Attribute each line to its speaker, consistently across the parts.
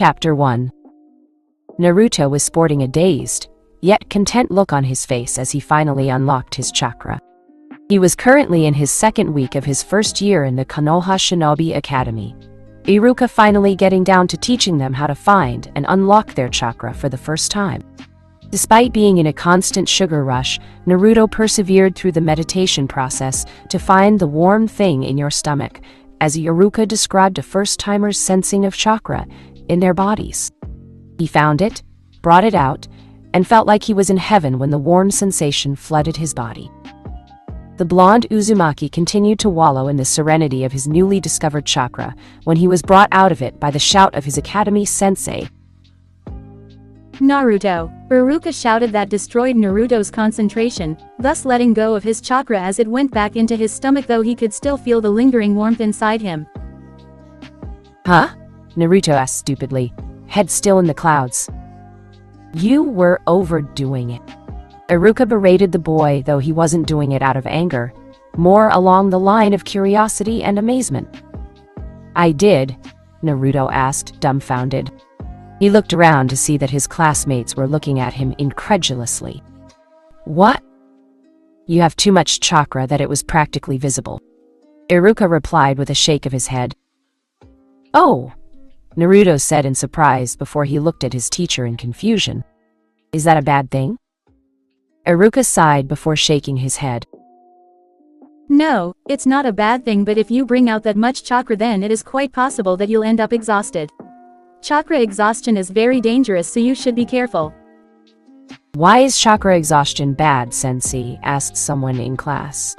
Speaker 1: Chapter 1. Naruto was sporting a dazed, yet content look on his face as he finally unlocked his chakra. He was currently in his second week of his first year in the Konoha Shinobi Academy, Iruka finally getting down to teaching them how to find and unlock their chakra for the first time. Despite being in a constant sugar rush, Naruto persevered through the meditation process to find the warm thing in your stomach, as Iruka described a first-timer's sensing of chakra in their bodies. He found it, brought it out, and felt like he was in heaven when the warm sensation flooded his body. The blonde Uzumaki continued to wallow in the serenity of his newly discovered chakra when he was brought out of it by the shout of his academy sensei.
Speaker 2: Naruto! Iruka shouted that destroyed Naruto's concentration, thus letting go of his chakra as it went back into his stomach, though he could still feel the lingering warmth inside him.
Speaker 1: Huh? Naruto asked stupidly, head still in the clouds. You were overdoing it. Iruka berated the boy, though he wasn't doing it out of anger, more along the line of curiosity and amazement. I did? Naruto asked, dumbfounded. He looked around to see that his classmates were looking at him incredulously. What? You have too much chakra that it was practically visible. Iruka replied with a shake of his head. Oh, Naruto said in surprise before he looked at his teacher in confusion. Is that a bad thing? Iruka sighed before shaking his head.
Speaker 2: No, it's not a bad thing, but if you bring out that much chakra, then it is quite possible that you'll end up exhausted. Chakra exhaustion is very dangerous, so you should be careful.
Speaker 1: Why is chakra exhaustion bad, Sensei? Asked someone in class.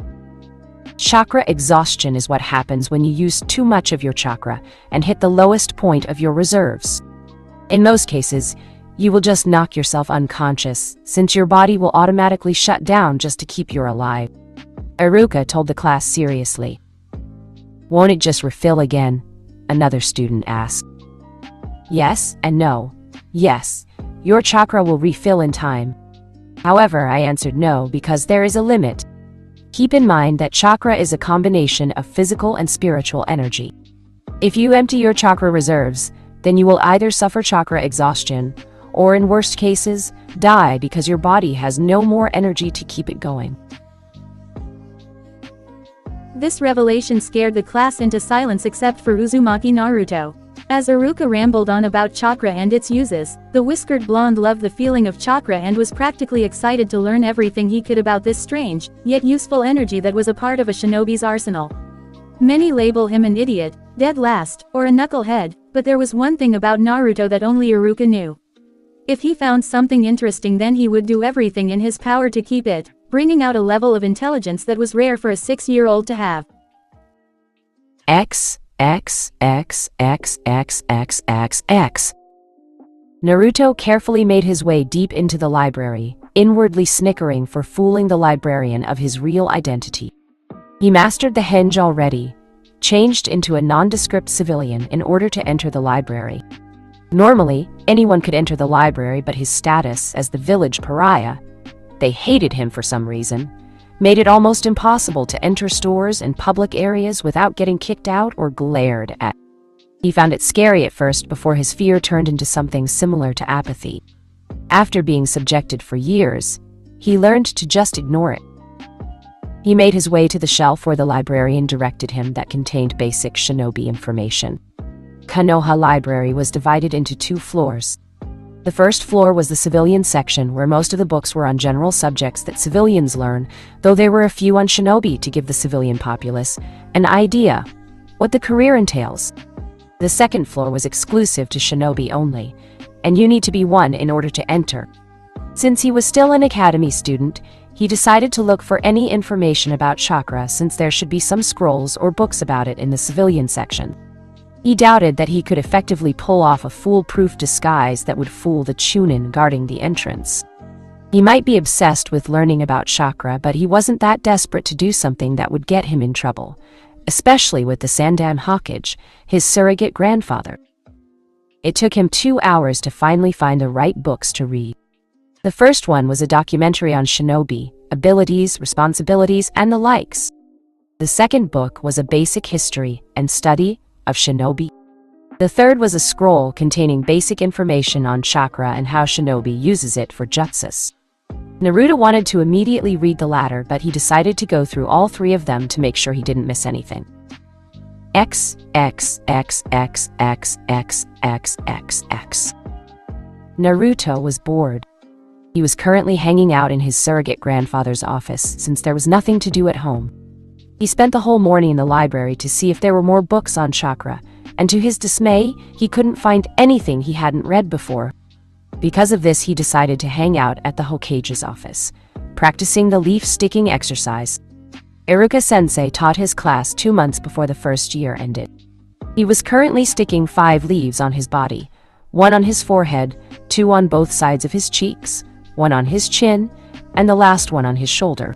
Speaker 1: Chakra exhaustion is what happens when you use too much of your chakra and hit the lowest point of your reserves. In most cases, you will just knock yourself unconscious, since your body will automatically shut down just to keep you alive. Iruka told the class seriously. Won't it just refill again? Another student asked. Yes and no. Yes, your chakra will refill in time. However, I answered no because there is a limit. Keep in mind that chakra is a combination of physical and spiritual energy. If you empty your chakra reserves, then you will either suffer chakra exhaustion, or in worst cases, die because your body has no more energy to keep it going.
Speaker 2: This revelation scared the class into silence except for Uzumaki Naruto. As Iruka rambled on about chakra and its uses, the whiskered blonde loved the feeling of chakra and was practically excited to learn everything he could about this strange, yet useful energy that was a part of a shinobi's arsenal. Many label him an idiot, dead last, or a knucklehead, but there was one thing about Naruto that only Iruka knew. If he found something interesting, then he would do everything in his power to keep it, bringing out a level of intelligence that was rare for a 6-year-old to have.
Speaker 1: X. Naruto carefully made his way deep into the library, inwardly snickering for fooling the librarian of his real identity. He mastered the henge already, changed into a nondescript civilian in order to enter the library. Normally, anyone could enter the library, but his status as the village pariah, they hated him for some reason, made it almost impossible to enter stores and public areas without getting kicked out or glared at. He found it scary at first before his fear turned into something similar to apathy. After being subjected for years, he learned to just ignore it. He made his way to the shelf where the librarian directed him that contained basic shinobi information. Konoha Library was divided into 2 floors. The first floor was the civilian section, where most of the books were on general subjects that civilians learn, though there were a few on shinobi to give the civilian populace an idea what the career entails. The second floor was exclusive to shinobi only, and you need to be one in order to enter. Since he was still an academy student, he decided to look for any information about chakra, since there should be some scrolls or books about it in the civilian section. He doubted that he could effectively pull off a foolproof disguise that would fool the chunin guarding the entrance. He might be obsessed with learning about chakra, but he wasn't that desperate to do something that would get him in trouble, especially with the Sandan Hokage, his surrogate grandfather. It took him 2 hours to finally find the right books to read. The first one was a documentary on shinobi, abilities, responsibilities, and the likes. The second book was a basic history and study of shinobi. The third was a scroll containing basic information on chakra and how shinobi uses it for jutsus. Naruto wanted to immediately read the latter, but he decided to go through all three of them to make sure he didn't miss anything. X, X, X, X, X, X, X, X, X. Naruto was bored. He was currently hanging out in his surrogate grandfather's office since there was nothing to do at home. He spent the whole morning in the library to see if there were more books on chakra, and to his dismay, he couldn't find anything he hadn't read before. Because of this, he decided to hang out at the Hokage's office, practicing the leaf-sticking exercise. Iruka-sensei taught his class 2 months before the first year ended. He was currently sticking 5 leaves on his body, 1 on his forehead, 2 on both sides of his cheeks, 1 on his chin, and the last one on his shoulder.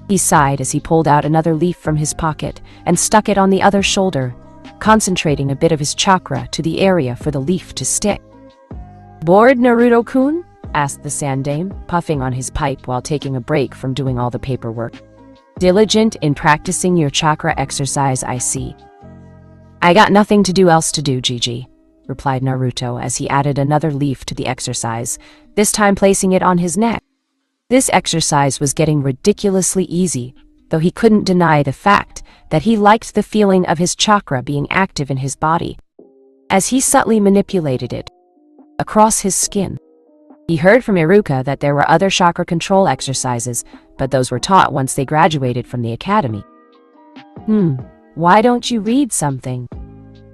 Speaker 1: He sighed as he pulled out another leaf from his pocket and stuck it on the other shoulder, concentrating a bit of his chakra to the area for the leaf to stick. "Bored, Naruto-kun?" asked the sandaime, puffing on his pipe while taking a break from doing all the paperwork. "Diligent in practicing your chakra exercise, I see." "I got nothing to do else to do, Gigi," replied Naruto as he added another leaf to the exercise, this time placing it on his neck. This exercise was getting ridiculously easy, though he couldn't deny the fact that he liked the feeling of his chakra being active in his body, as he subtly manipulated it across his skin. He heard from Iruka that there were other chakra control exercises, but those were taught once they graduated from the academy. Why don't you read something?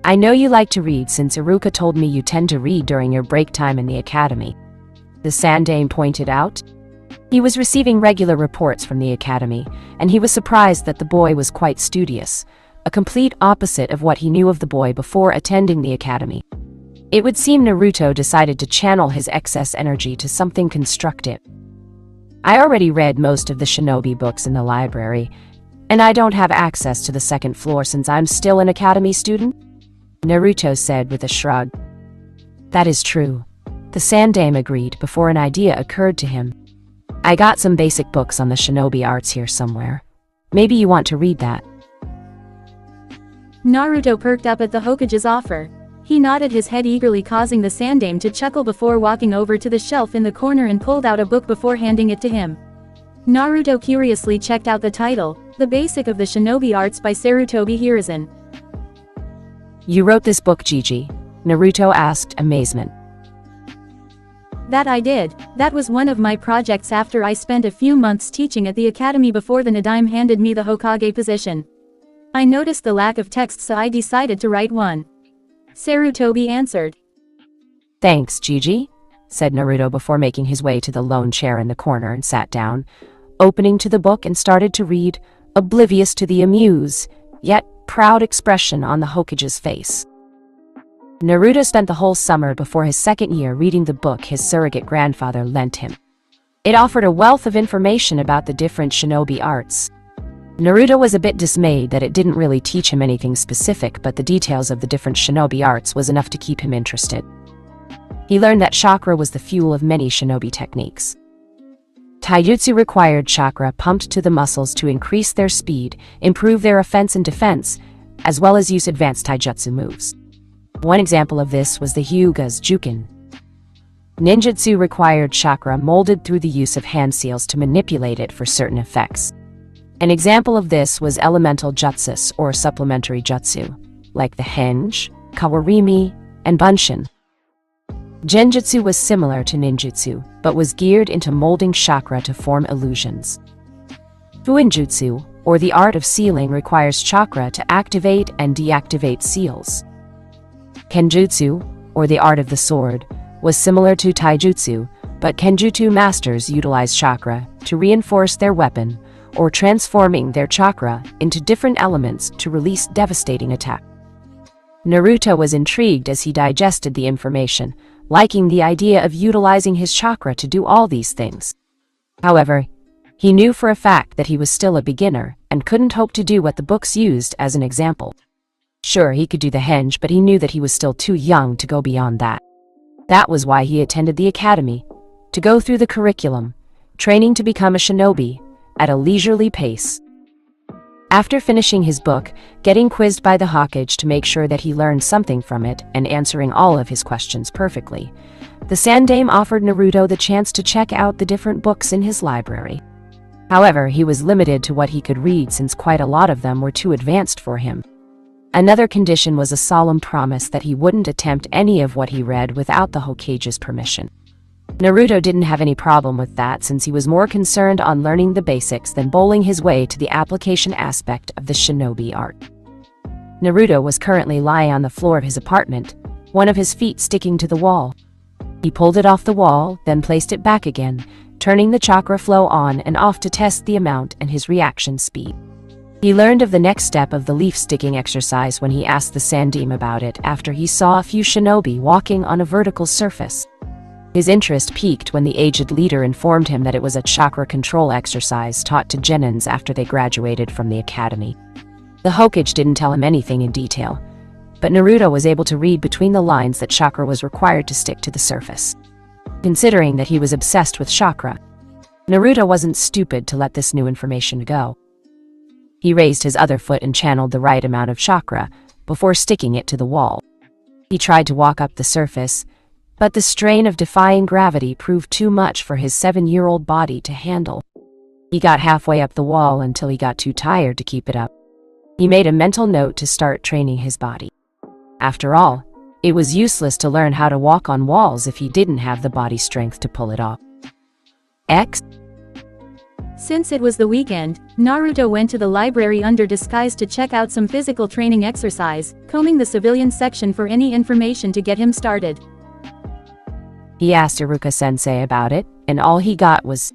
Speaker 1: I know you like to read since Iruka told me you tend to read during your break time in the academy," the sandaime pointed out. He was receiving regular reports from the academy, and he was surprised that the boy was quite studious, a complete opposite of what he knew of the boy before attending the academy. It would seem Naruto decided to channel his excess energy to something constructive. "I already read most of the shinobi books in the library, and I don't have access to the second floor since I'm still an academy student," Naruto said with a shrug. "That is true," the sandaime agreed before an idea occurred to him. "I got some basic books on the shinobi arts here somewhere. Maybe you want to read that."
Speaker 2: Naruto perked up at the Hokage's offer. He nodded his head eagerly, causing the sandaime to chuckle before walking over to the shelf in the corner and pulled out a book before handing it to him. Naruto curiously checked out the title, The Basic of the Shinobi Arts by Sarutobi Hiruzen.
Speaker 1: "You wrote this book, Gigi?" Naruto asked, amazement.
Speaker 2: That I did. That was one of my projects after I spent a few months teaching at the academy before the Nadaime handed me the Hokage position. I noticed the lack of text, so I decided to write one. Sarutobi answered.
Speaker 1: "Thanks, Gigi," said Naruto before making his way to the lone chair in the corner and sat down, opening to the book and started to read, oblivious to the amused, yet proud expression on the Hokage's face. Naruto spent the whole summer before his second year reading the book his surrogate grandfather lent him. It offered a wealth of information about the different shinobi arts. Naruto was a bit dismayed that it didn't really teach him anything specific, but the details of the different shinobi arts was enough to keep him interested. He learned that chakra was the fuel of many shinobi techniques. Taijutsu required chakra pumped to the muscles to increase their speed, improve their offense and defense, as well as use advanced taijutsu moves. One example of this was the Hyuga's Jukin. Ninjutsu required chakra molded through the use of hand seals to manipulate it for certain effects. An example of this was elemental jutsus or supplementary jutsu, like the henge, kawarimi, and bunshin. Genjutsu was similar to ninjutsu, but was geared into molding chakra to form illusions. Fuinjutsu, or the art of sealing, requires chakra to activate and deactivate seals. Kenjutsu, or the art of the sword, was similar to taijutsu, but kenjutsu masters utilize chakra to reinforce their weapon, or transforming their chakra into different elements to release devastating attack. Naruto was intrigued as he digested the information, liking the idea of utilizing his chakra to do all these things. However, he knew for a fact that he was still a beginner and couldn't hope to do what the books used as an example. Sure, he could do the henge, but he knew that he was still too young to go beyond that. That was why he attended the academy, to go through the curriculum, training to become a shinobi at a leisurely pace. After finishing his book, getting quizzed by the Hokage to make sure that he learned something from it, and answering all of his questions perfectly, the Sandaime offered Naruto the chance to check out the different books in his library. However, he was limited to what he could read since quite a lot of them were too advanced for him. Another condition was a solemn promise that he wouldn't attempt any of what he read without the Hokage's permission. Naruto didn't have any problem with that since he was more concerned on learning the basics than bowling his way to the application aspect of the shinobi art. Naruto was currently lying on the floor of his apartment, one of his feet sticking to the wall. He pulled it off the wall, then placed it back again, turning the chakra flow on and off to test the amount and his reaction speed. He learned of the next step of the leaf sticking exercise when he asked the Sandaime about it after he saw a few shinobi walking on a vertical surface. His interest peaked when the aged leader informed him that it was a chakra control exercise taught to genins after they graduated from the academy. The Hokage didn't tell him anything in detail, but Naruto was able to read between the lines that chakra was required to stick to the surface. Considering that he was obsessed with chakra, Naruto wasn't stupid to let this new information go. He raised his other foot and channeled the right amount of chakra before sticking it to the wall. He tried to walk up the surface, but the strain of defying gravity proved too much for his 7-year-old body to handle. He got halfway up the wall until he got too tired to keep it up. He made a mental note to start training his body. After all, it was useless to learn how to walk on walls if he didn't have the body strength to pull it off.
Speaker 2: Since it was the weekend, Naruto went to the library under disguise to check out some physical training exercise, combing the civilian section for any information to get him started.
Speaker 1: He asked Iruka-sensei about it, and all he got was,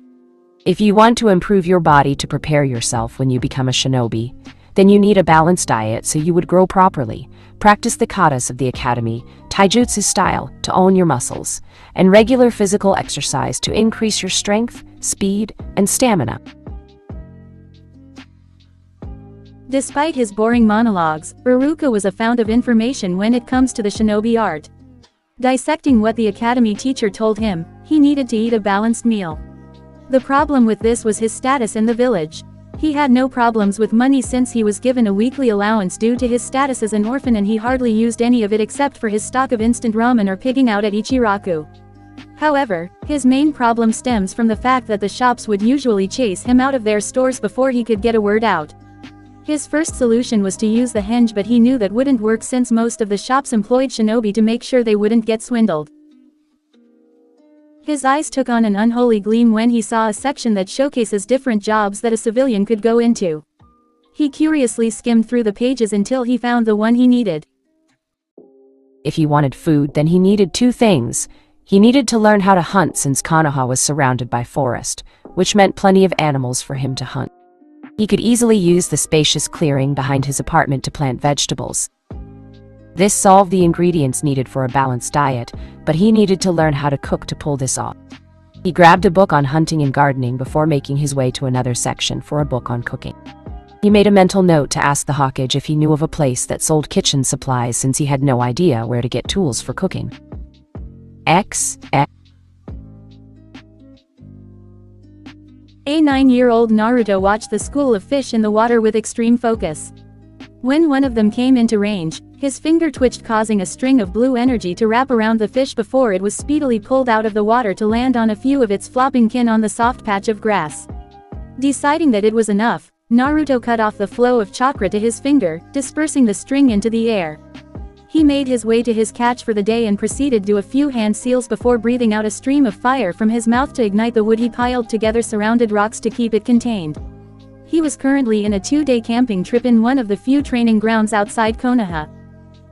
Speaker 1: "If you want to improve your body to prepare yourself when you become a shinobi, then you need a balanced diet so you would grow properly, practice the katas of the academy, taijutsu style to own your muscles, and regular physical exercise to increase your strength, speed, and stamina."
Speaker 2: Despite his boring monologues, Iruka was a fount of information when it comes to the shinobi art. Dissecting what the academy teacher told him, he needed to eat a balanced meal. The problem with this was his status in the village. He had no problems with money since he was given a weekly allowance due to his status as an orphan, and he hardly used any of it except for his stock of instant ramen or pigging out at Ichiraku. However, his main problem stems from the fact that the shops would usually chase him out of their stores before he could get a word out. His first solution was to use the henge, but he knew that wouldn't work since most of the shops employed shinobi to make sure they wouldn't get swindled. His eyes took on an unholy gleam when he saw a section that showcases different jobs that a civilian could go into. He curiously skimmed through the pages until he found the one he needed.
Speaker 1: If he wanted food, then he needed two things. He needed to learn how to hunt since Konoha was surrounded by forest, which meant plenty of animals for him to hunt. He could easily use the spacious clearing behind his apartment to plant vegetables. This solved the ingredients needed for a balanced diet, but he needed to learn how to cook to pull this off. He grabbed a book on hunting and gardening before making his way to another section for a book on cooking. He made a mental note to ask the Hokage if he knew of a place that sold kitchen supplies since he had no idea where to get tools for cooking.
Speaker 2: A 9-year-old Naruto watched the school of fish in the water with extreme focus. When one of them came into range, his finger twitched, causing a string of blue energy to wrap around the fish before it was speedily pulled out of the water to land on a few of its flopping kin on the soft patch of grass. Deciding that it was enough, Naruto cut off the flow of chakra to his finger, dispersing the string into the air. He made his way to his catch for the day and proceeded to do a few hand seals before breathing out a stream of fire from his mouth to ignite the wood he piled together surrounded rocks to keep it contained. He was currently in a 2-day camping trip in one of the few training grounds outside Konoha.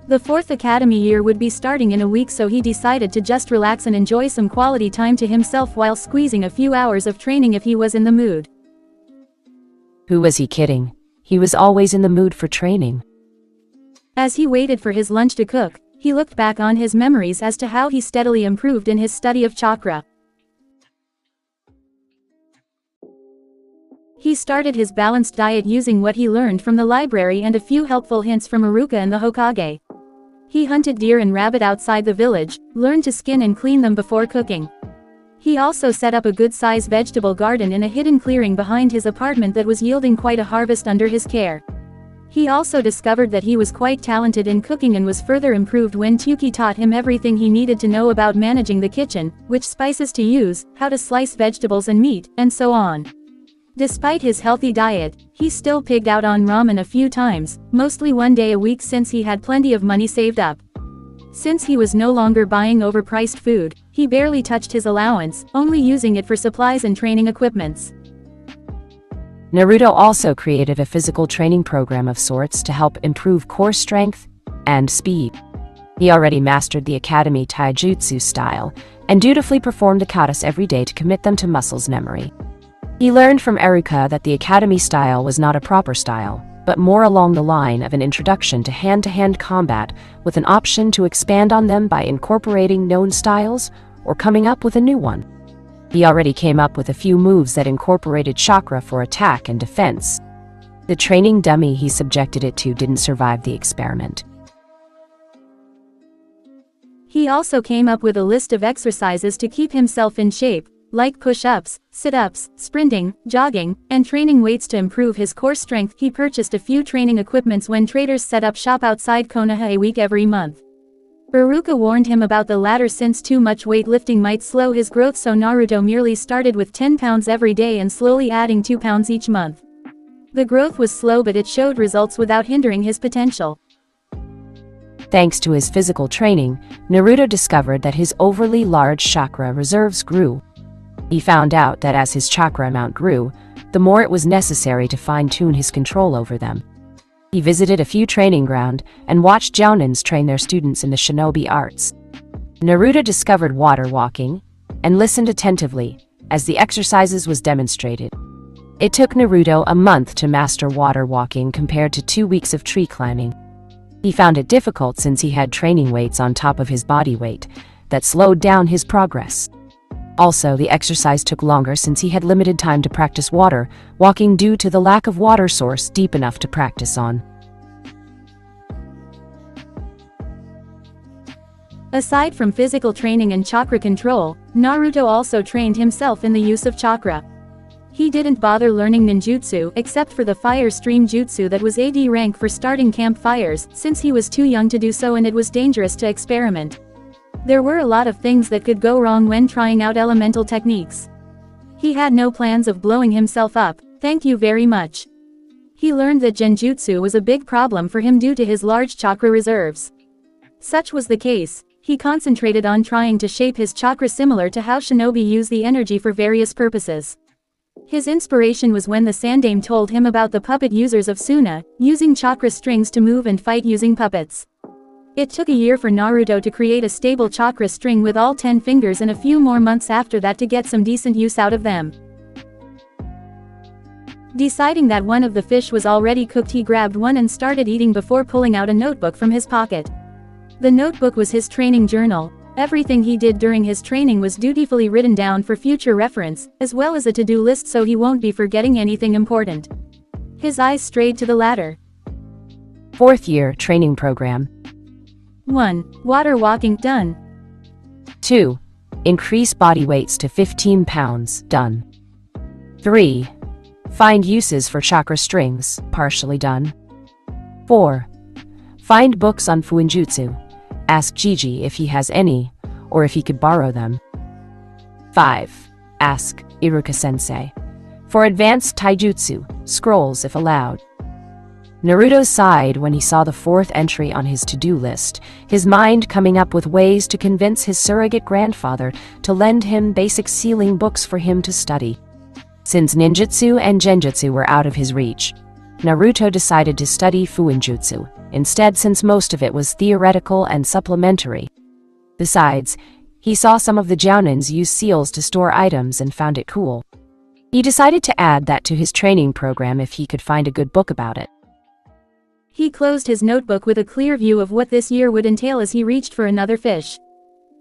Speaker 2: The 4th academy year would be starting in a week, so he decided to just relax and enjoy some quality time to himself while squeezing a few hours of training if he was in the mood.
Speaker 1: Who was he kidding? He was always in the mood for training.
Speaker 2: As he waited for his lunch to cook, he looked back on his memories as to how he steadily improved in his study of chakra. He started his balanced diet using what he learned from the library and a few helpful hints from Iruka and the Hokage. He hunted deer and rabbit outside the village, learned to skin and clean them before cooking. He also set up a good-sized vegetable garden in a hidden clearing behind his apartment that was yielding quite a harvest under his care. He also discovered that he was quite talented in cooking and was further improved when Tuki taught him everything he needed to know about managing the kitchen, which spices to use, how to slice vegetables and meat, and so on. Despite his healthy diet, he still pigged out on ramen a few times, mostly one day a week since he had plenty of money saved up. Since he was no longer buying overpriced food, he barely touched his allowance, only using it for supplies and training equipments.
Speaker 1: Naruto also created a physical training program of sorts to help improve core strength and speed. He already mastered the Academy Taijutsu style, and dutifully performed the katas every day to commit them to muscles memory. He learned from Eruka that the Academy style was not a proper style, but more along the line of an introduction to hand-to-hand combat with an option to expand on them by incorporating known styles or coming up with a new one. He already came up with a few moves that incorporated chakra for attack and defense. The training dummy he subjected it to didn't survive the experiment.
Speaker 2: He also came up with a list of exercises to keep himself in shape, like push-ups, sit-ups, sprinting, jogging, and training weights to improve his core strength. He purchased a few training equipments when traders set up shop outside Konoha a week every month. Iruka warned him about the latter since too much weightlifting might slow his growth, so Naruto merely started with 10 pounds every day and slowly adding 2 pounds each month. The growth was slow, but it showed results without hindering his potential.
Speaker 1: Thanks to his physical training, Naruto discovered that his overly large chakra reserves grew. He found out that as his chakra amount grew, the more it was necessary to fine-tune his control over them. He visited a few training grounds and watched jounins train their students in the shinobi arts. Naruto discovered water walking and listened attentively as the exercises was demonstrated. It took Naruto a month to master water walking compared to 2 weeks of tree climbing. He found it difficult since he had training weights on top of his body weight that slowed down his progress. Also, the exercise took longer since he had limited time to practice water walking due to the lack of water source deep enough to practice on.
Speaker 2: Aside from physical training and chakra control, Naruto also trained himself in the use of chakra. He didn't bother learning ninjutsu except for the fire stream jutsu that was AD rank for starting campfires, since he was too young to do so and it was dangerous to experiment. There were a lot of things that could go wrong when trying out elemental techniques. He had no plans of blowing himself up, thank you very much. He learned that genjutsu was a big problem for him due to his large chakra reserves. Such was the case, he concentrated on trying to shape his chakra similar to how shinobi use the energy for various purposes. His inspiration was when the Sandame told him about the puppet users of Suna, using chakra strings to move and fight using puppets. It took a year for Naruto to create a stable chakra string with all 10 fingers and a few more months after that to get some decent use out of them. Deciding that one of the fish was already cooked, he grabbed one and started eating before pulling out a notebook from his pocket. The notebook was his training journal. Everything he did during his training was dutifully written down for future reference, as well as a to-do list so he won't be forgetting anything important. His eyes strayed to the latter.
Speaker 1: 4th year training program.
Speaker 2: 1. Water walking, done.
Speaker 1: 2. Increase body weights to 15 pounds, done. 3. Find uses for chakra strings, partially done. 4. Find books on fuinjutsu. Ask Gigi if he has any, or if he could borrow them. 5. Ask Iruka-sensei for advanced taijutsu, scrolls if allowed. Naruto sighed when he saw the 4th entry on his to-do list, his mind coming up with ways to convince his surrogate grandfather to lend him basic sealing books for him to study. Since ninjutsu and genjutsu were out of his reach, Naruto decided to study fuinjutsu instead, since most of it was theoretical and supplementary. Besides, he saw some of the jounins use seals to store items and found it cool. He decided to add that to his training program if he could find a good book about it.
Speaker 2: He closed his notebook with a clear view of what this year would entail as he reached for another fish.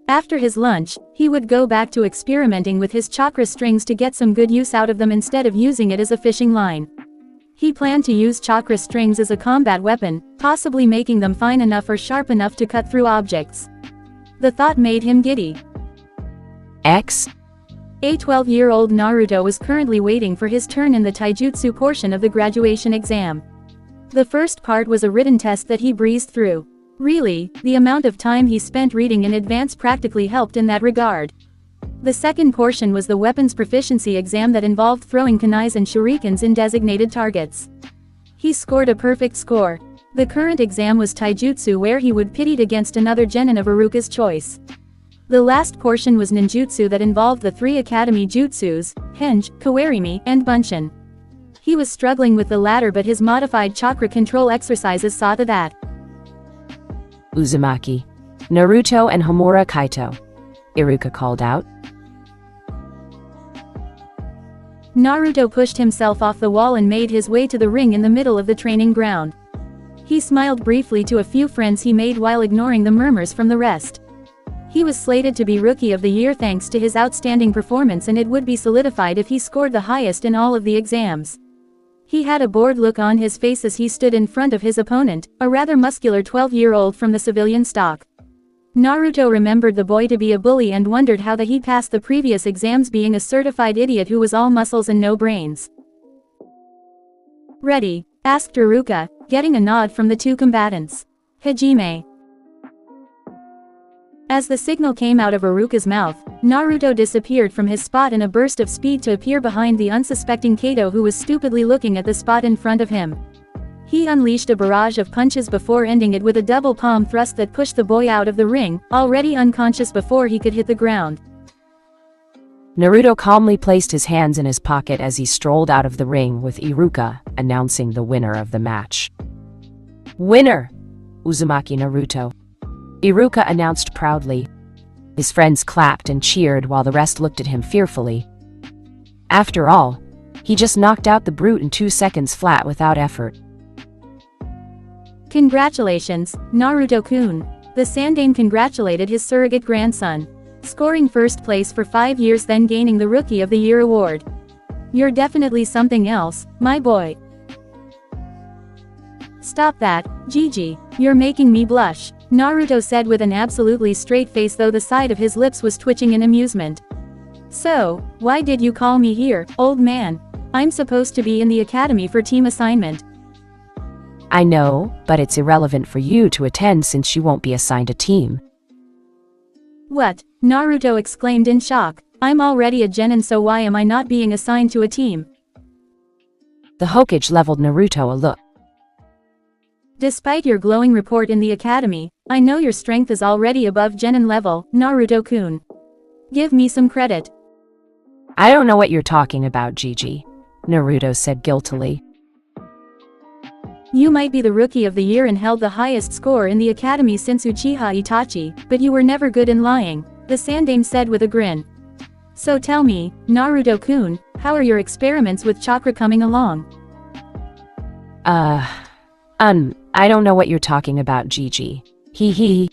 Speaker 2: After his lunch, he would go back to experimenting with his chakra strings to get some good use out of them instead of using it as a fishing line. He planned to use chakra strings as a combat weapon, possibly making them fine enough or sharp enough to cut through objects. The thought made him giddy. A 12-year-old Naruto was currently waiting for his turn in the taijutsu portion of the graduation exam. The first part was a written test that he breezed through. Really, the amount of time he spent reading in advance practically helped in that regard. The second portion was the weapons proficiency exam that involved throwing kunais and shurikens in designated targets. He scored a perfect score. The current exam was taijutsu, where he would pitted against another genin of Iruka's choice. The last portion was ninjutsu that involved the 3 academy jutsus, henge, kawarimi, and bunshin. He was struggling with the latter, but his modified chakra control exercises saw to that.
Speaker 1: Uzumaki, Naruto and Homura Kaito, Iruka called out.
Speaker 2: Naruto pushed himself off the wall and made his way to the ring in the middle of the training ground. He smiled briefly to a few friends he made while ignoring the murmurs from the rest. He was slated to be Rookie of the Year thanks to his outstanding performance, and it would be solidified if he scored the highest in all of the exams. He had a bored look on his face as he stood in front of his opponent, a rather muscular 12-year-old from the civilian stock. Naruto remembered the boy to be a bully and wondered how he passed the previous exams being a certified idiot who was all muscles and no brains. "Ready?" asked Iruka, getting a nod from the 2 combatants. "Hajime." As the signal came out of Iruka's mouth, Naruto disappeared from his spot in a burst of speed to appear behind the unsuspecting Kaito, who was stupidly looking at the spot in front of him. He unleashed a barrage of punches before ending it with a double palm thrust that pushed the boy out of the ring, already unconscious before he could hit the ground.
Speaker 1: Naruto calmly placed his hands in his pocket as he strolled out of the ring, with Iruka announcing the winner of the match. "Winner! Uzumaki Naruto," Iruka announced proudly. His friends clapped and cheered while the rest looked at him fearfully. After all, he just knocked out the brute in 2 seconds flat without effort.
Speaker 2: "Congratulations, Naruto-kun." The Sandaime congratulated his surrogate grandson, scoring first place for 5 years, then gaining the Rookie of the Year award. "You're definitely something else, my boy." "Stop that, Gigi, you're making me blush," Naruto said with an absolutely straight face, though the side of his lips was twitching in amusement. "So, why did you call me here, old man? I'm supposed to be in the academy for team assignment."
Speaker 1: "I know, but it's irrelevant for you to attend since you won't be assigned a team."
Speaker 2: "What?" Naruto exclaimed in shock. "I'm already a genin, so why am I not being assigned to a team?"
Speaker 1: The Hokage leveled Naruto a look.
Speaker 2: "Despite your glowing report in the academy, I know your strength is already above genin level, Naruto-kun. Give me some credit."
Speaker 1: "I don't know what you're talking about, Gigi," Naruto said guiltily.
Speaker 2: "You might be the Rookie of the Year and held the highest score in the academy since Uchiha Itachi, but you were never good in lying," the Sandaime said with a grin. "So tell me, Naruto-kun, how are your experiments with chakra coming along?"
Speaker 1: I don't know what you're talking about, Gigi. Hee.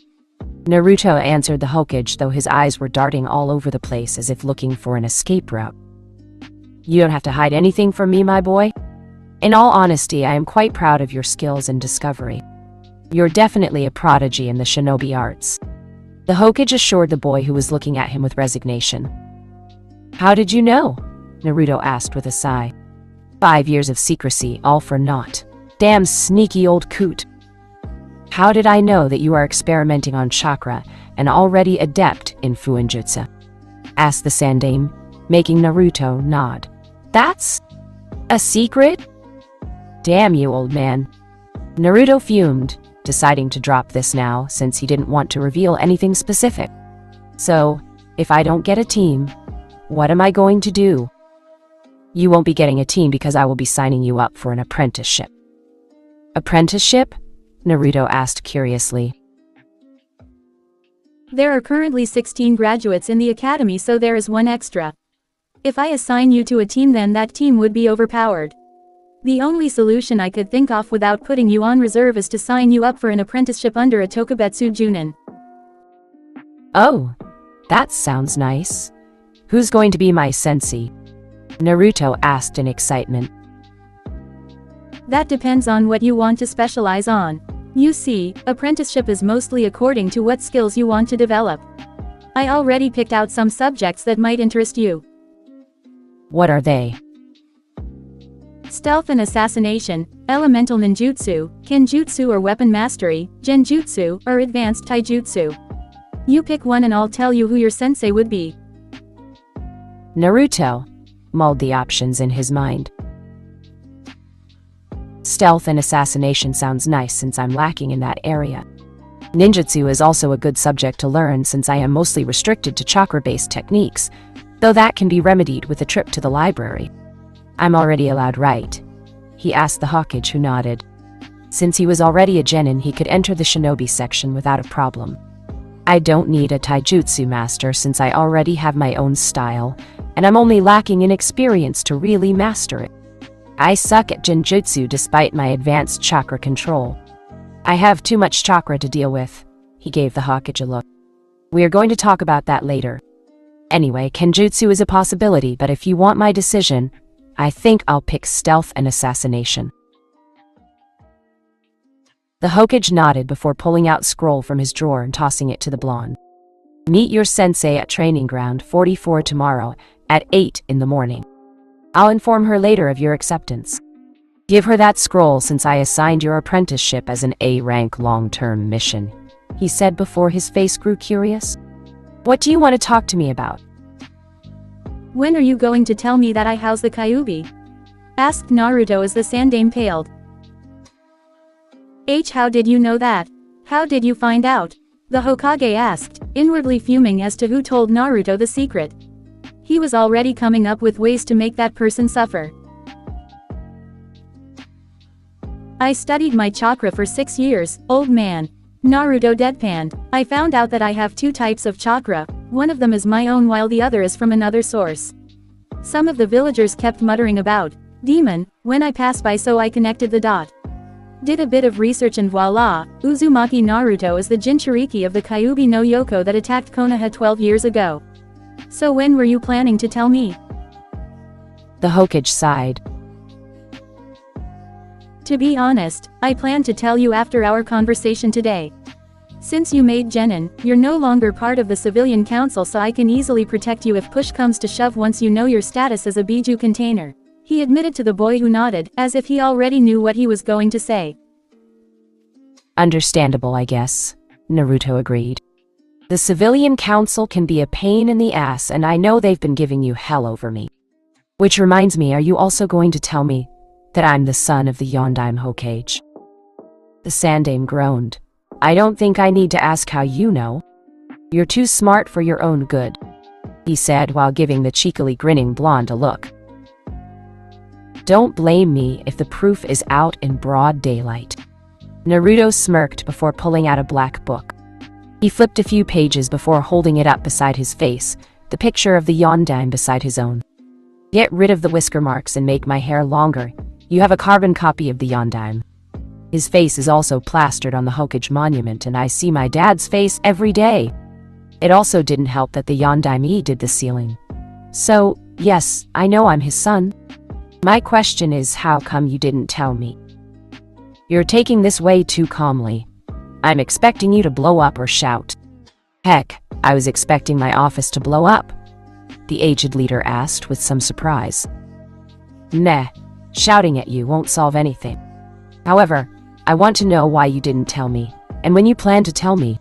Speaker 1: Naruto answered the Hokage, though his eyes were darting all over the place as if looking for an escape route. "You don't have to hide anything from me, my boy. In all honesty, I am quite proud of your skills and discovery. You're definitely a prodigy in the shinobi arts," the Hokage assured the boy, who was looking at him with resignation. "How did you know?" Naruto asked with a sigh. 5 years of secrecy, all for naught. Damn sneaky old coot. "How did I know that you are experimenting on chakra and already adept in fuinjutsu?" asked the Sandaime, making Naruto nod. "That's a secret? Damn you, old man." Naruto fumed, deciding to drop this now since he didn't want to reveal anything specific. "So, if I don't get a team, what am I going to do?" "You won't be getting a team because I will be signing you up for an apprenticeship." "Apprenticeship?" Naruto asked curiously.
Speaker 2: "There are currently 16 graduates in the academy, so there is 1 extra. If I assign you to a team, then that team would be overpowered. The only solution I could think of without putting you on reserve is to sign you up for an apprenticeship under a Tokubetsu Junin."
Speaker 1: "Oh, that sounds nice. Who's going to be my sensei?" Naruto asked in excitement.
Speaker 2: "That depends on what you want to specialize on. You see, apprenticeship is mostly according to what skills you want to develop. I already picked out some subjects that might interest you.
Speaker 1: What are they?
Speaker 2: Stealth and assassination, elemental ninjutsu, kenjutsu or weapon mastery, genjutsu, or advanced taijutsu. You pick one and I'll tell you who your sensei would be.
Speaker 1: Naruto mulled the options in his mind. Stealth and assassination sounds nice since I'm lacking in that area. Ninjutsu is also a good subject to learn since I am mostly restricted to chakra-based techniques, though that can be remedied with a trip to the library. I'm already allowed, right? He asked the Hokage, who nodded. Since he was already a genin, he could enter the shinobi section without a problem. I don't need a taijutsu master since I already have my own style, and I'm only lacking in experience to really master it. I suck at genjutsu despite my advanced chakra control. I have too much chakra to deal with. He gave the Hokage a look. We are going to talk about that later. Anyway, kenjutsu is a possibility, but if you want my decision, I think I'll pick stealth and assassination. The Hokage nodded before pulling out scroll from his drawer and tossing it to the blonde. Meet your sensei at training ground 44 tomorrow at 8 in the morning. I'll inform her later of your acceptance. Give her that scroll since I assigned your apprenticeship as an A-rank long-term mission, he said before his face grew curious. What do you want to talk to me about?
Speaker 2: When are you going to tell me that I house the Kyuubi? Asked Naruto as the Sandaime paled. How did you know that? How did you find out? The Hokage asked, inwardly fuming as to who told Naruto the secret. He was already coming up with ways to make that person suffer. I studied my chakra for 6 years, old man. Naruto deadpanned. I found out that I have 2 types of chakra, one of them is my own while the other is from another source. Some of the villagers kept muttering about demon when I passed by, so I connected the dot. Did a bit of research and voila, Uzumaki Naruto is the Jinchuriki of the Kyuubi no Yoko that attacked Konoha 12 years ago. So when were you planning to tell me?
Speaker 1: The Hokage sighed.
Speaker 2: To be honest, I plan to tell you after our conversation today. Since you made genin, you're no longer part of the civilian council, so I can easily protect you if push comes to shove once you know your status as a Biju container. He admitted to the boy who nodded, as if he already knew what he was going to say.
Speaker 1: Understandable, I guess, Naruto agreed. The civilian council can be a pain in the ass, and I know they've been giving you hell over me. Which reminds me, are you also going to tell me that I'm the son of the Yondaime Hokage? The Sandaime groaned. I don't think I need to ask how you know. You're too smart for your own good, he said while giving the cheekily grinning blonde a look. Don't blame me if the proof is out in broad daylight. Naruto smirked before pulling out a black book. He flipped a few pages before holding it up beside his face, the picture of the Yondaime beside his own. Get rid of the whisker marks and make my hair longer. You have a carbon copy of the Yondaime. His face is also plastered on the Hokage monument, and I see my dad's face every day. It also didn't help that the Yondaime did the sealing. So, yes, I know I'm his son. My question is, how come you didn't tell me? You're taking this way too calmly. I'm expecting you to blow up or shout. Heck, I was expecting my office to blow up, the aged leader asked with some surprise. Nah, shouting at you won't solve anything. However, I want to know why you didn't tell me, and when you plan to tell me,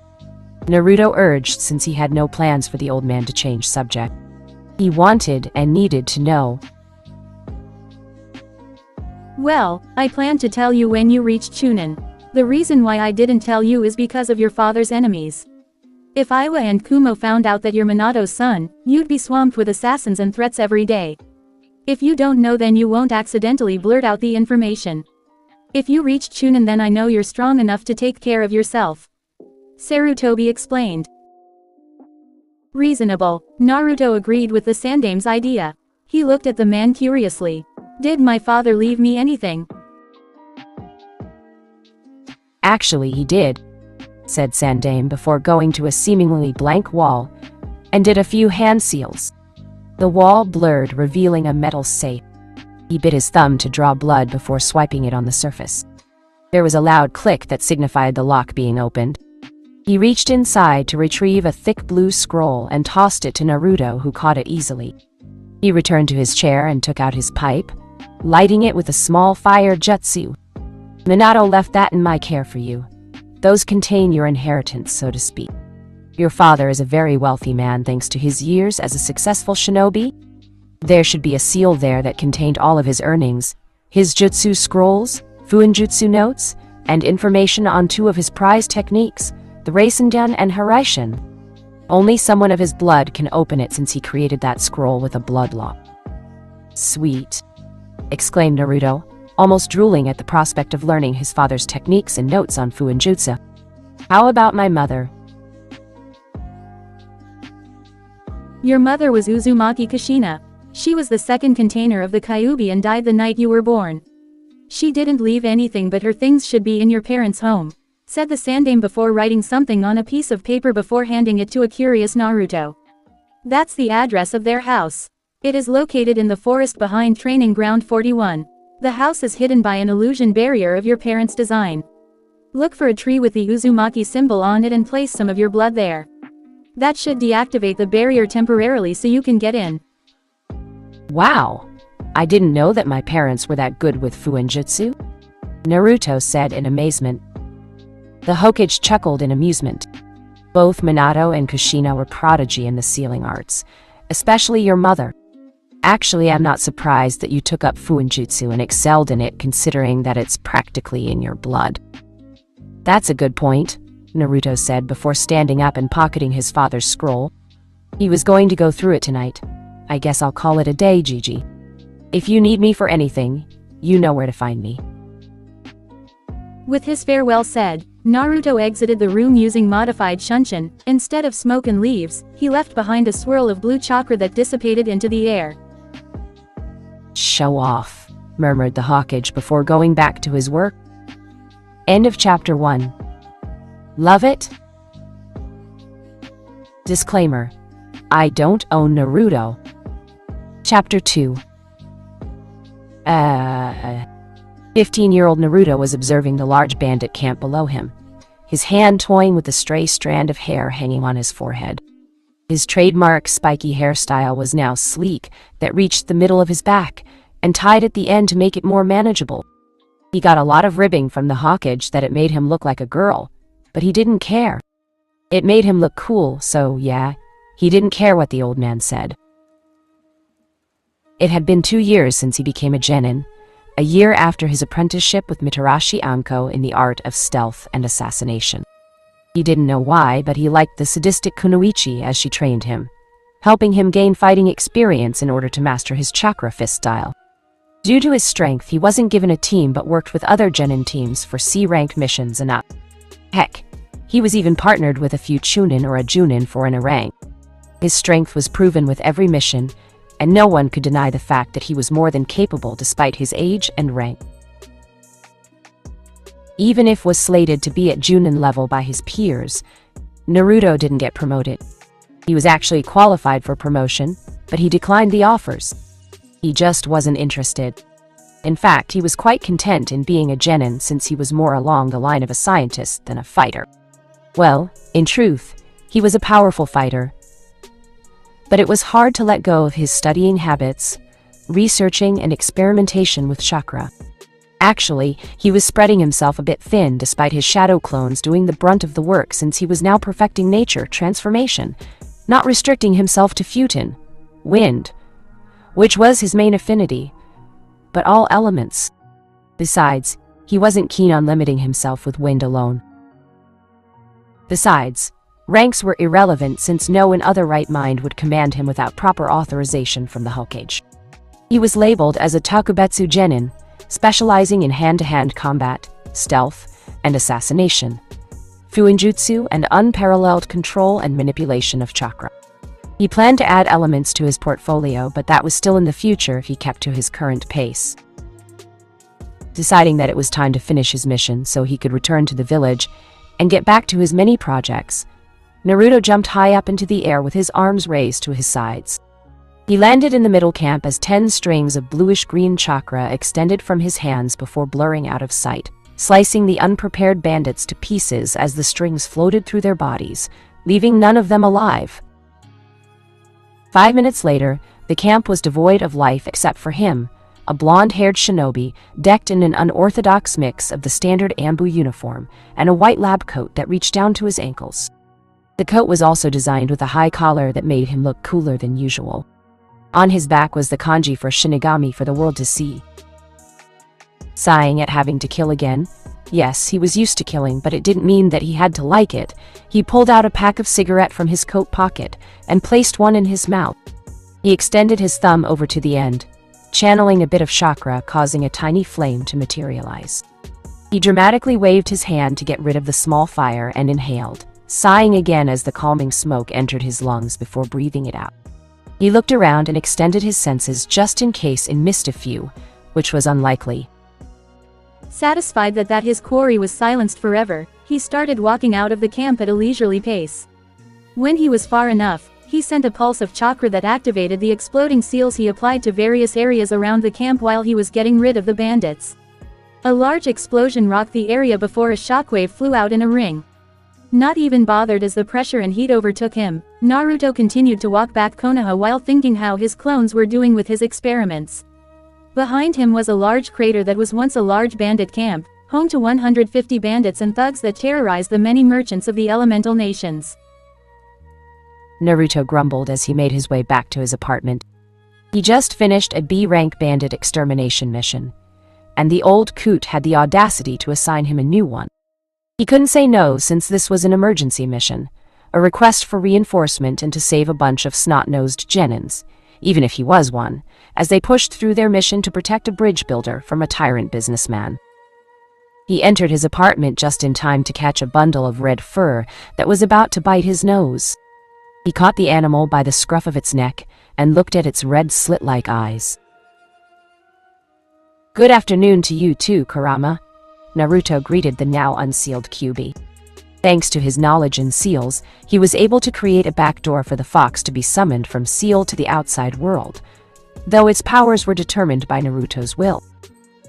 Speaker 1: Naruto urged since he had no plans for the old man to change subject. He wanted and needed to know.
Speaker 2: Well, I plan to tell you when you reach Chunin. The reason why I didn't tell you is because of your father's enemies. If Iwa and Kumo found out that you're Minato's son, you'd be swamped with assassins and threats every day. If you don't know, then you won't accidentally blurt out the information. If you reach Chunin, then I know you're strong enough to take care of yourself. Sarutobi explained. Reasonable. Naruto agreed with the Sandaime's idea. He looked at the man curiously. Did my father leave me anything?
Speaker 1: Actually, he did, said Sandaime before going to a seemingly blank wall and did a few hand seals. The wall blurred, revealing a metal safe. He bit his thumb to draw blood before swiping it on the surface. There was a loud click that signified the lock being opened. He reached inside to retrieve a thick blue scroll and tossed it to Naruto, who caught it easily. He returned to his chair and took out his pipe, lighting it with a small fire jutsu. Minato left that in my care for you. Those contain your inheritance, so to speak. Your father is a very wealthy man thanks to his years as a successful shinobi. There should be a seal there that contained all of his earnings, his jutsu scrolls, fuinjutsu notes, and information on two of his prized techniques, the Rasengan and Haraishin. Only someone of his blood can open it since he created that scroll with a blood lock. Sweet, exclaimed Naruto, almost drooling at the prospect of learning his father's techniques and notes on fuinjutsu. How about my mother?
Speaker 2: Your mother was Uzumaki Kushina. She was the second container of the Kyuubi and died the night you were born. She didn't leave anything, but her things should be in your parents' home, said the Sandaime before writing something on a piece of paper before handing it to a curious Naruto. That's the address of their house. It is located in the forest behind Training Ground 41. The house is hidden by an illusion barrier of your parents' design. Look for a tree with the Uzumaki symbol on it and place some of your blood there. That should deactivate the barrier temporarily so you can get in.
Speaker 1: Wow! I didn't know that my parents were that good with fuinjutsu, Naruto said in amazement. The Hokage chuckled in amusement. Both Minato and Kushina were prodigy in the sealing arts, especially your mother. Actually, I'm not surprised that you took up fuinjutsu and excelled in it, considering that it's practically in your blood. That's a good point, Naruto said before standing up and pocketing his father's scroll. He was going to go through it tonight. I guess I'll call it a day, Gigi. If you need me for anything, you know where to find me.
Speaker 2: With his farewell said, Naruto exited the room using modified Shunshin. Instead of smoke and leaves, he left behind a swirl of blue chakra that dissipated into the air.
Speaker 1: Show off, murmured the Hokage before going back to his work. End of chapter 1. Love it? Disclaimer: I don't own Naruto. Chapter 2. 15-year-old Naruto was observing the large bandit camp below him, his hand toying with a stray strand of hair hanging on his forehead. His trademark spiky hairstyle was now sleek, that reached the middle of his back, and tied at the end to make it more manageable. He got a lot of ribbing from the Hokage that it made him look like a girl, but he didn't care. It made him look cool, so yeah, he didn't care what the old man said. It had been 2 years since he became a genin, a year after his apprenticeship with Mitarashi Anko in the art of stealth and assassination. He didn't know why, but he liked the sadistic Kunoichi as she trained him, helping him gain fighting experience in order to master his chakra fist style. Due to his strength, he wasn't given a team but worked with other genin teams for C-ranked missions and up. Heck, he was even partnered with a few Chunin or a Junin for an rank. His strength was proven with every mission, and no one could deny the fact that he was more than capable despite his age and rank. Even if was slated to be at Junin level by his peers, Naruto didn't get promoted. He was actually qualified for promotion, but he declined the offers. He just wasn't interested. In fact, he was quite content in being a genin since he was more along the line of a scientist than a fighter. Well, in truth, he was a powerful fighter, but it was hard to let go of his studying habits, researching and experimentation with chakra. Actually, he was spreading himself a bit thin despite his shadow clones doing the brunt of the work since he was now perfecting nature transformation, not restricting himself to futon, wind, which was his main affinity, but all elements. Besides, he wasn't keen on limiting himself with wind alone. Besides, ranks were irrelevant since no one other right mind would command him without proper authorization from the Hokage. He was labeled as a Takubetsu Genin, specializing in hand-to-hand combat, stealth, and assassination, fuinjutsu, and unparalleled control and manipulation of chakra. He planned to add elements to his portfolio, but that was still in the future if he kept to his current pace. Deciding that it was time to finish his mission so he could return to the village and get back to his many projects, Naruto jumped high up into the air with his arms raised to his sides. He landed in the middle camp as 10 strings of bluish-green chakra extended from his hands before blurring out of sight, slicing the unprepared bandits to pieces as the strings floated through their bodies, leaving none of them alive. 5 minutes later, The camp was devoid of life except for him, a blonde-haired shinobi, decked in an unorthodox mix of the standard Ambu uniform and a white lab coat that reached down to his ankles. The coat was also designed with a high collar that made him look cooler than usual. On his back was the kanji for Shinigami for the world to see. Sighing at having to kill again? Yes, he was used to killing, but it didn't mean that he had to like it. He pulled out a pack of cigarette from his coat pocket and placed one in his mouth. He extended his thumb over to the end, channeling a bit of chakra, causing a tiny flame to materialize. He dramatically waved his hand to get rid of the small fire and inhaled, sighing again as the calming smoke entered his lungs before breathing it out. He looked around and extended his senses just in case and missed a few, which was unlikely.
Speaker 2: Satisfied that his quarry was silenced forever, he started walking out of the camp at a leisurely pace. When he was far enough, he sent a pulse of chakra that activated the exploding seals he applied to various areas around the camp while he was getting rid of the bandits. A large explosion rocked the area before a shockwave flew out in a ring. Not even bothered as the pressure and heat overtook him, Naruto continued to walk back Konoha while thinking how his clones were doing with his experiments. Behind him was a large crater that was once a large bandit camp, home to 150 bandits and thugs that terrorized the many merchants of the elemental nations.
Speaker 1: Naruto grumbled as he made his way back to his apartment. He just finished a B-rank bandit extermination mission, and the old coot had the audacity to assign him a new one. He couldn't say no since this was an emergency mission, a request for reinforcement and to save a bunch of snot-nosed genins, even if he was one, as they pushed through their mission to protect a bridge builder from a tyrant businessman. He entered his apartment just in time to catch a bundle of red fur that was about to bite his nose. He caught the animal by the scruff of its neck and looked at its red slit-like eyes. "Good afternoon to you too, Kurama," Naruto greeted the now unsealed Kyuubi. Thanks to his knowledge in seals, he was able to create a backdoor for the fox to be summoned from seal to the outside world, though its powers were determined by Naruto's will.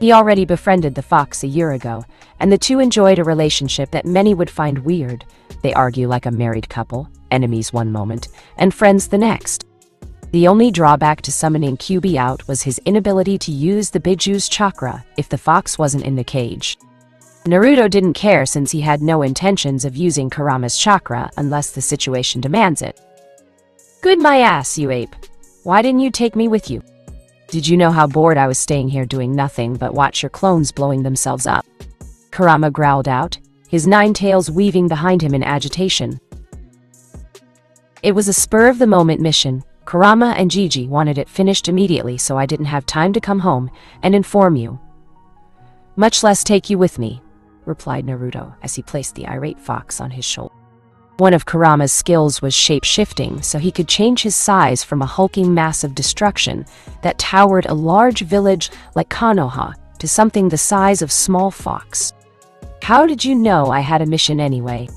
Speaker 1: He already befriended the fox a year ago, and the two enjoyed a relationship that many would find weird. They argue like a married couple, enemies one moment, and friends the next. The only drawback to summoning Kyuubi out was his inability to use the Bijuu's chakra if the fox wasn't in the cage. Naruto didn't care since he had no intentions of using Kurama's chakra unless the situation demands it. "Good my ass, you ape. Why didn't you take me with you? Did you know how bored I was staying here doing nothing but watch your clones blowing themselves up?" Kurama growled out, his nine tails weaving behind him in agitation. "It was a spur-of-the-moment mission. Kurama and Gigi wanted it finished immediately, so I didn't have time to come home and inform you. Much less take you with me," replied Naruto as he placed the irate fox on his shoulder. One of Kurama's skills was shape-shifting, so he could change his size from a hulking mass of destruction that towered a large village like Konoha to something the size of small fox. "How did you know I had a mission anyway?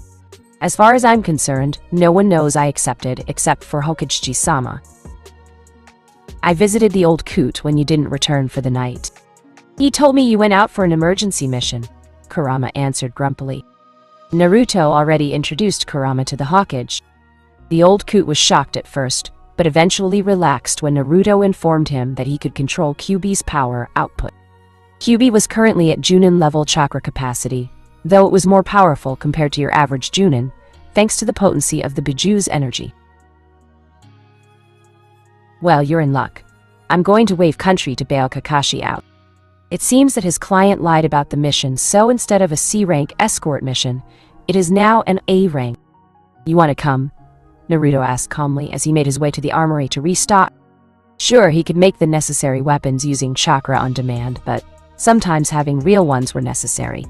Speaker 1: As far as I'm concerned, no one knows I accepted except for Hokage-sama. I visited the old coot when you didn't return for the night. He told me you went out for an emergency mission," Kurama answered grumpily. Naruto already introduced Kurama to the Hokage. The old coot was shocked at first, but eventually relaxed when Naruto informed him that he could control Kyuubi's power output. Kyuubi was currently at Junin level chakra capacity, though it was more powerful compared to your average Junin, thanks to the potency of the Bijuu's energy. "Well, you're in luck. I'm going to wave country to bail Kakashi out. It seems that his client lied about the mission, so instead of a C-rank escort mission, it is now an A-rank. You want to come?" Naruto asked calmly as he made his way to the armory to restock. Sure, he could make the necessary weapons using chakra on demand, but sometimes having real ones were necessary.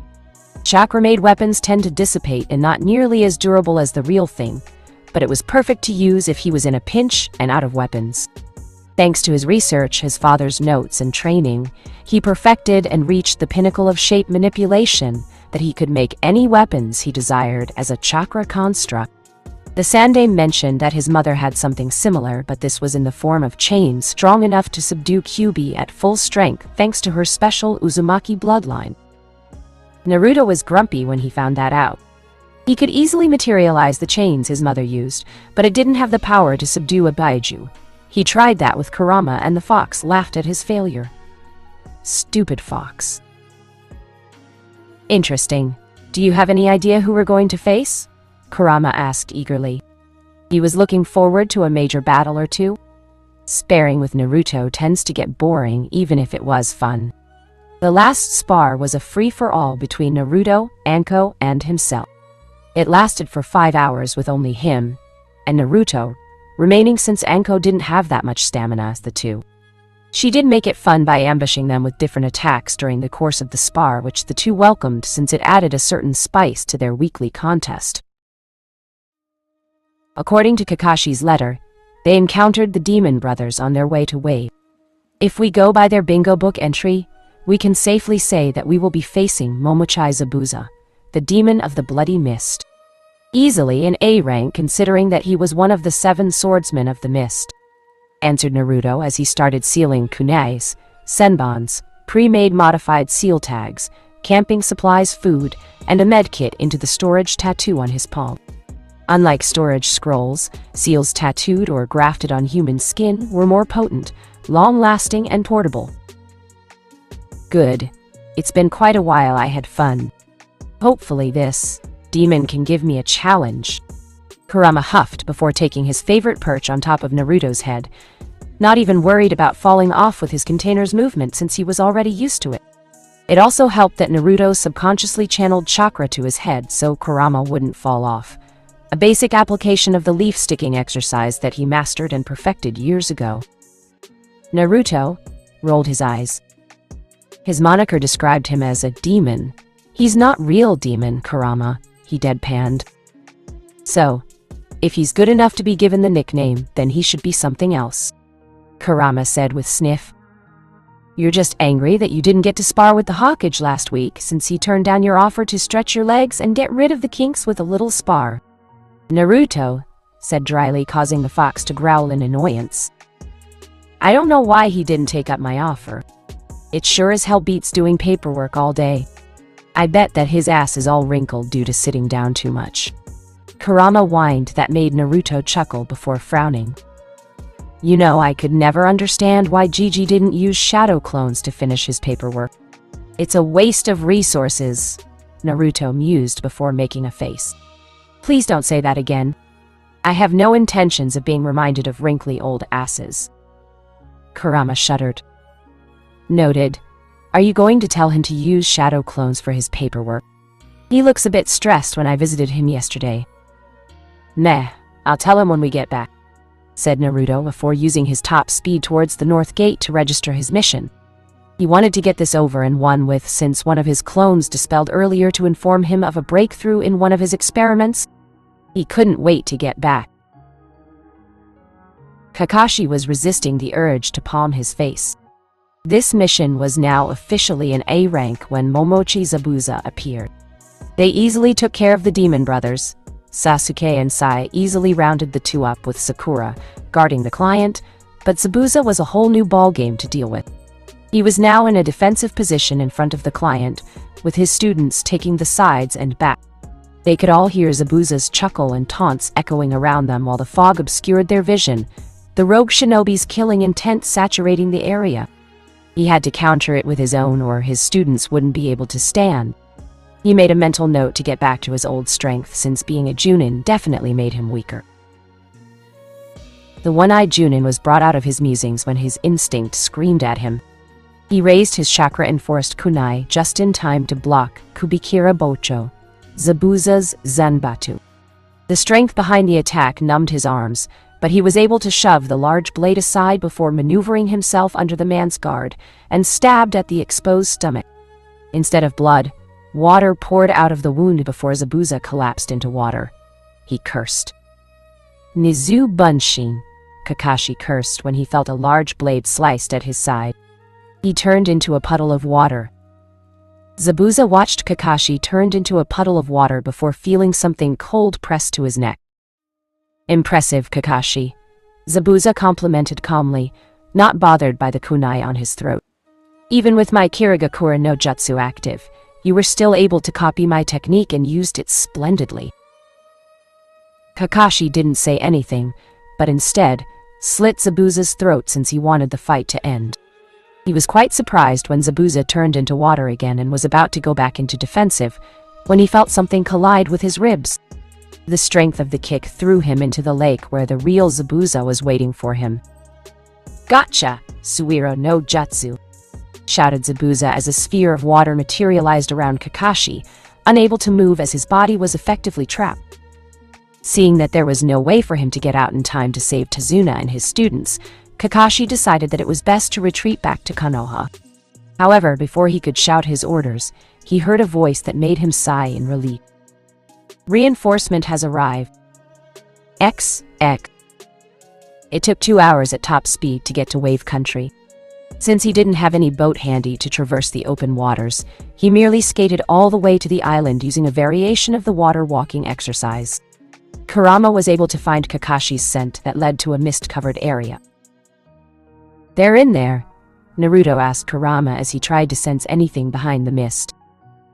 Speaker 1: Chakra-made weapons tend to dissipate and not nearly as durable as the real thing, but it was perfect to use if he was in a pinch and out of weapons. Thanks to his research, his father's notes, and training, he perfected and reached the pinnacle of shape manipulation that he could make any weapons he desired as a chakra construct. The Sandaime mentioned that his mother had something similar, but this was in the form of chains strong enough to subdue Kyuubi at full strength thanks to her special Uzumaki bloodline. Naruto was grumpy when he found that out. He could easily materialize the chains his mother used, but it didn't have the power to subdue a Baiju. He tried that with Kurama and the fox laughed at his failure. Stupid fox. Interesting. Do you have any idea who we're going to face? Kurama asked eagerly. He was looking forward to a major battle or two. Sparring with Naruto tends to get boring even if it was fun. The last spar was a free-for-all between Naruto, Anko, and himself. It lasted for 5 hours with only him and Naruto remaining since Anko didn't have that much stamina as the two. She did make it fun by ambushing them with different attacks during the course of the spar, which the two welcomed since it added a certain spice to their weekly contest. According to Kakashi's letter, they encountered the Demon Brothers on their way to Wave. If we go by their bingo book entry, we can safely say that we will be facing Momochi Zabuza, the demon of the bloody mist. Easily an A rank considering that he was one of the 7 swordsmen of the mist, answered Naruto as he started sealing kunais, senbons, pre-made modified seal tags, camping supplies, food, and a med kit into the storage tattoo on his palm. Unlike storage scrolls, seals tattooed or grafted on human skin were more potent, long-lasting, and portable. Good. It's been quite a while. I had fun. Hopefully this demon can give me a challenge. Kurama huffed before taking his favorite perch on top of Naruto's head, not even worried about falling off with his container's movement since he was already used to it. It also helped that Naruto subconsciously channeled chakra to his head so Kurama wouldn't fall off. A basic application of the leaf sticking exercise that he mastered and perfected years ago. Naruto rolled his eyes. His moniker described him as a demon. He's not real demon, Kurama, he deadpanned. So, if he's good enough to be given the nickname, then he should be something else, Kurama said with sniff. You're just angry that you didn't get to spar with the Hawkage last week since he turned down your offer to stretch your legs and get rid of the kinks with a little spar, Naruto said dryly, causing the fox to growl in annoyance. I don't know why he didn't take up my offer. It sure as hell beats doing paperwork all day. I bet that his ass is all wrinkled due to sitting down too much. Kurama whined that made Naruto chuckle before frowning. You know, I could never understand why Gigi didn't use shadow clones to finish his paperwork. It's a waste of resources, Naruto mused before making a face. Please don't say that again. I have no intentions of being reminded of wrinkly old asses. Kurama shuddered. Noted. Are you going to tell him to use shadow clones for his paperwork? He looks a bit stressed when I visited him yesterday. Meh, I'll tell him when we get back, said Naruto before using his top speed towards the north gate to register his mission. He wanted to get this over and won with since one of his clones dispelled earlier to inform him of a breakthrough in one of his experiments. He couldn't wait to get back. Kakashi was resisting the urge to palm his face. This mission was now officially an A rank when Momochi Zabuza appeared. They easily took care of the Demon Brothers. Sasuke and Sai easily rounded the two up with Sakura guarding the client, but Zabuza was a whole new ballgame to deal with. He was now in a defensive position in front of the client, with his students taking the sides and back. They could all hear Zabuza's chuckle and taunts echoing around them while the fog obscured their vision, the rogue shinobi's killing intent saturating the area. He had to counter it with his own or his students wouldn't be able to stand. He made a mental note to get back to his old strength since being a Junin definitely made him weaker. The one-eyed Junin was brought out of his musings when his instinct screamed at him. He raised his chakra-enforced kunai just in time to block Kubikira Bocho, Zabuza's Zanbatu. The strength behind the attack numbed his arms, but he was able to shove the large blade aside before maneuvering himself under the man's guard and stabbed at the exposed stomach. Instead of blood, water poured out of the wound before Zabuza collapsed into water. He cursed. Nizu Bunshin, Kakashi cursed when he felt a large blade sliced at his side. He turned into a puddle of water. Zabuza watched Kakashi turned into a puddle of water before feeling something cold pressed to his neck. Impressive, Kakashi, Zabuza complimented calmly, not bothered by the kunai on his throat. Even with my Kirigakura no Jutsu active, you were still able to copy my technique and used it splendidly. Kakashi didn't say anything, but instead, slit Zabuza's throat since he wanted the fight to end. He was quite surprised when Zabuza turned into water again and was about to go back into defensive, when he felt something collide with his ribs. The strength of the kick threw him into the lake where the real Zabuza was waiting for him. "Gotcha, Suiro no Jutsu!" shouted Zabuza as a sphere of water materialized around Kakashi, unable to move as his body was effectively trapped. Seeing that there was no way for him to get out in time to save Tazuna and his students, Kakashi decided that it was best to retreat back to Konoha. However, before he could shout his orders, he heard a voice that made him sigh in relief. "Reinforcement has arrived. X. It took 2 hours at top speed to get to Wave Country. Since he didn't have any boat handy to traverse the open waters, he merely skated all the way to the island using a variation of the water walking exercise. Kurama was able to find Kakashi's scent that led to a mist-covered area. "They're in there," Naruto asked Kurama as he tried to sense anything behind the mist.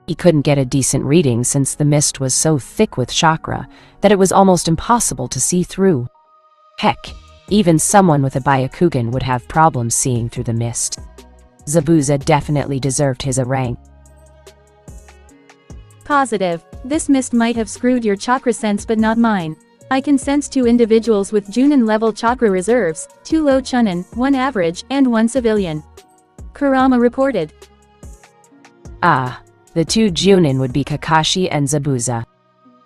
Speaker 1: He couldn't get a decent reading since the mist was so thick with chakra that it was almost impossible to see through. Heck, even someone with a Byakugan would have problems seeing through the mist. Zabuza definitely deserved his rank.
Speaker 2: Positive. This mist might have screwed your chakra sense but not mine. I can sense 2 individuals with Junin-level chakra reserves, 2 low Chunin, 1 average, and 1 civilian. Kurama reported.
Speaker 1: The 2 Junin would be Kakashi and Zabuza.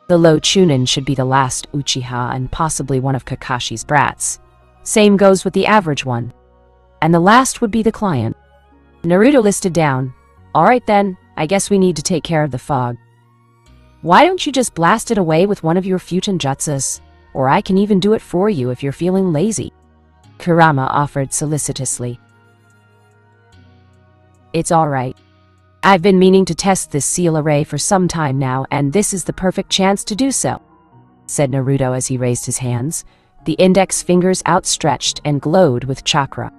Speaker 1: The low Chunin should be the last Uchiha and possibly one of Kakashi's brats. Same goes with the average one. And the last would be the client. Naruto listed down. "Alright then, I guess we need to take care of the fog. Why don't you just blast it away with one of your Futon jutsus? Or I can even do it for you if you're feeling lazy," Kurama offered solicitously. "It's alright. I've been meaning to test this seal array for some time now, and this is the perfect chance to do so," said Naruto as he raised his hands, the index fingers outstretched and glowed with chakra.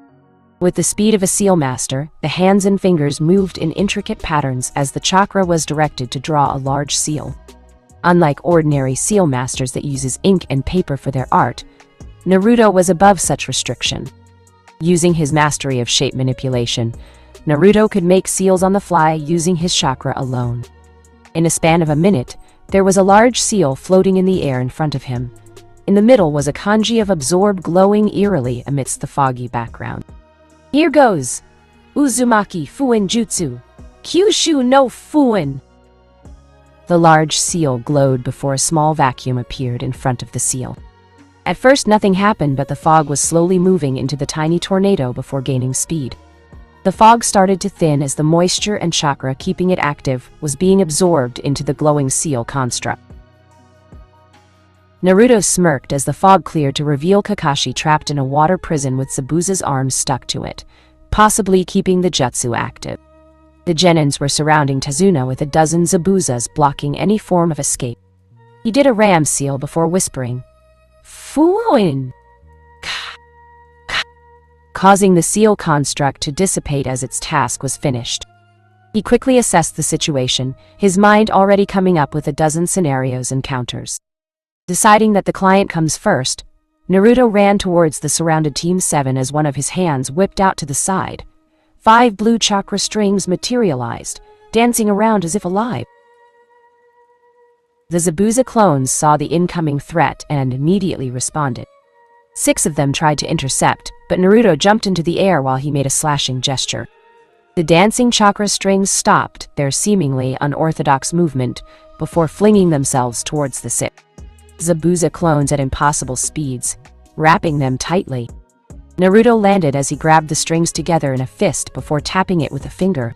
Speaker 1: With the speed of a seal master, the hands and fingers moved in intricate patterns as the chakra was directed to draw a large seal. Unlike ordinary seal masters that uses ink and paper for their art, Naruto was above such restriction. Using his mastery of shape manipulation, Naruto could make seals on the fly using his chakra alone. In a span of a minute, there was a large seal floating in the air in front of him. In the middle was a kanji of absorb glowing eerily amidst the foggy background. "Here goes! Uzumaki Fuin Jutsu! Kyushu no Fuin!" The large seal glowed before a small vacuum appeared in front of the seal. At first nothing happened, but the fog was slowly moving into the tiny tornado before gaining speed. The fog started to thin as the moisture and chakra keeping it active was being absorbed into the glowing seal construct. Naruto smirked as the fog cleared to reveal Kakashi trapped in a water prison with Zabuza's arms stuck to it, possibly keeping the jutsu active. The genins were surrounding Tazuna with a dozen Zabuzas blocking any form of escape. He did a ram seal before whispering, "Fuin!" causing the seal construct to dissipate as its task was finished. He quickly assessed the situation, his mind already coming up with a dozen scenarios and counters. Deciding that the client comes first, Naruto ran towards the surrounded Team 7 as one of his hands whipped out to the side. 5 blue chakra strings materialized, dancing around as if alive. The Zabuza clones saw the incoming threat and immediately responded. 6 of them tried to intercept, but Naruto jumped into the air while he made a slashing gesture. The dancing chakra strings stopped their seemingly unorthodox movement before flinging themselves towards the 6 Zabuza clones at impossible speeds, wrapping them tightly. Naruto landed as he grabbed the strings together in a fist before tapping it with a finger.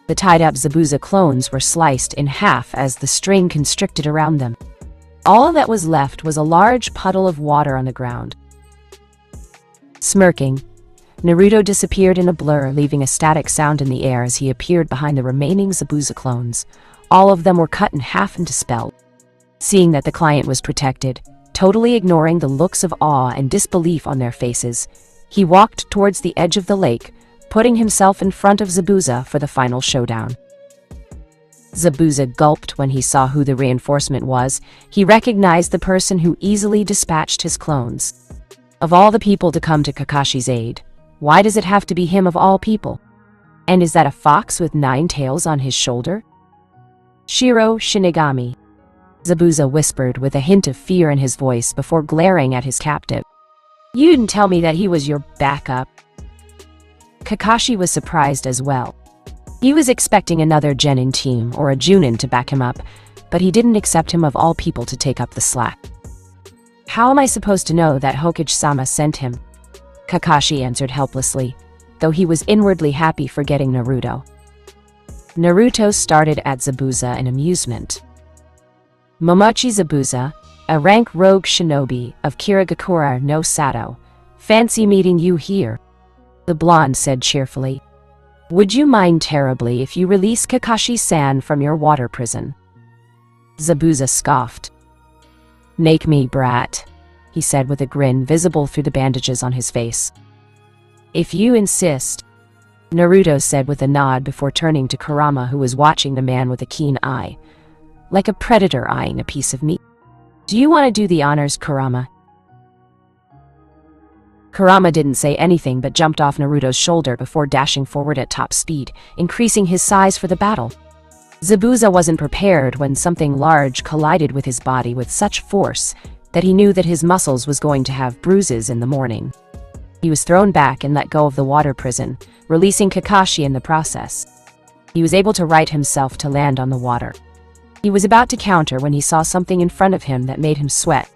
Speaker 1: The tied-up Zabuza clones were sliced in half as the string constricted around them. All that was left was a large puddle of water on the ground. Smirking, Naruto disappeared in a blur, leaving a static sound in the air as he appeared behind the remaining Zabuza clones. All of them were cut in half and dispelled. Seeing that the client was protected, totally ignoring the looks of awe and disbelief on their faces, he walked towards the edge of the lake, putting himself in front of Zabuza for the final showdown. Zabuza gulped when he saw who the reinforcement was. He recognized the person who easily dispatched his clones. Of all the people to come to Kakashi's aid, why does it have to be him of all people? And is that a fox with 9 tails on his shoulder? Shiro Shinigami, Zabuza whispered with a hint of fear in his voice before glaring at his captive. You didn't tell me that he was your backup. Kakashi was surprised as well. He was expecting another Genin team or a Junin to back him up, but he didn't accept him of all people to take up the slack. How am I supposed to know that Hokage-sama sent him? Kakashi answered helplessly, though he was inwardly happy for getting Naruto. Naruto started at Zabuza in amusement. Momochi Zabuza, a rank rogue shinobi of Kirigakura no Sato, fancy meeting you here, the blonde said cheerfully. Would you mind terribly if you release Kakashi-san from your water prison? Zabuza scoffed. Make me, brat, he said with a grin visible through the bandages on his face. If you insist, Naruto said with a nod before turning to Kurama, who was watching the man with a keen eye, like a predator eyeing a piece of meat. Do you want to do the honors, Kurama? Kurama didn't say anything but jumped off Naruto's shoulder before dashing forward at top speed, increasing his size for the battle. Zabuza wasn't prepared when something large collided with his body with such force that he knew that his muscles was going to have bruises in the morning. He was thrown back and let go of the water prison, releasing Kakashi in the process. He was able to right himself to land on the water. He was about to counter when he saw something in front of him that made him sweat.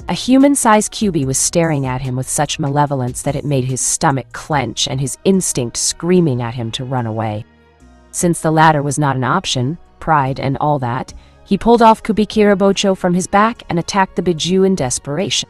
Speaker 1: A human-sized Kyuubi was staring at him with such malevolence that it made his stomach clench and his instinct screaming at him to run away. Since the latter was not an option, pride and all that, he pulled off Kubikira Bocho from his back and attacked the Biju in desperation.